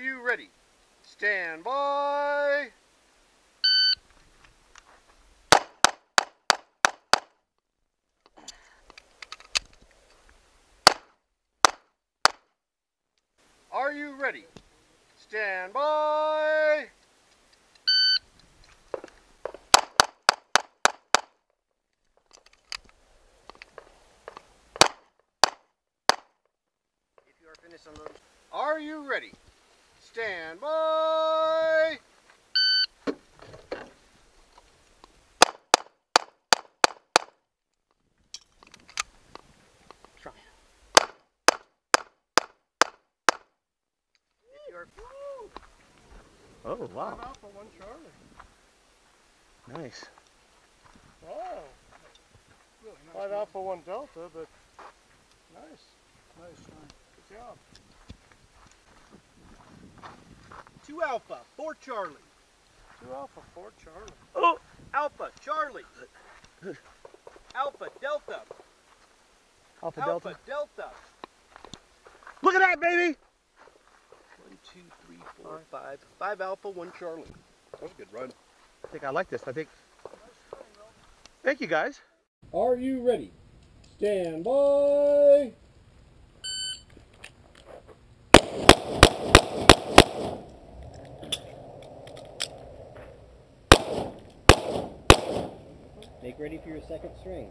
you ready? Stand by. Are you ready? Stand by. If you are finished on those. Are you ready? Stand by. Try. If you are. Oh, wow. 5 Alpha, 1 Charlie. Nice. Wow. Really nice. 5 Alpha, 1 Delta, but nice. Nice shine. Good job. 2 Alpha, 4 Charlie. 2 Alpha, 4 Charlie. Oh! Alpha, Charlie. Alpha, Delta. Alpha Delta. Alpha, Delta. Look at that, baby! 1, 2, 3, 4, 5. 5 Alpha, 1 Charlie. That was a good run. I think I like this. I think. Thank you, guys. Are you ready? Stand by. Make ready for your second string.